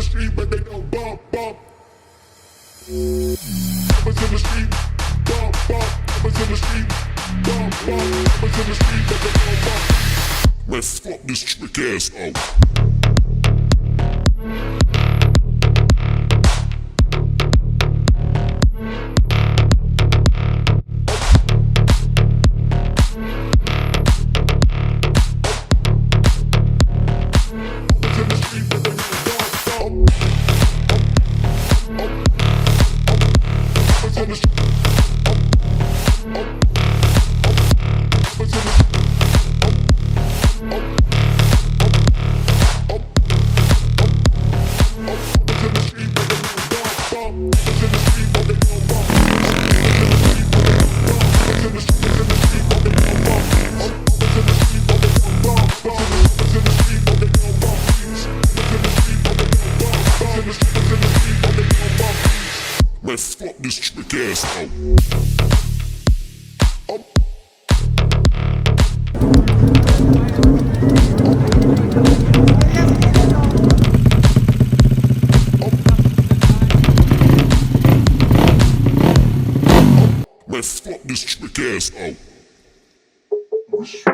street, but they don't bump, bump. Rappers in the street, bump, bump. Rappers in the street, bump, bump. Rappers in the street, but they don't bump. Let's fuck this trick ass out. Let's fuck this trick ass out. Let's fuck this trick ass out. Whoosh.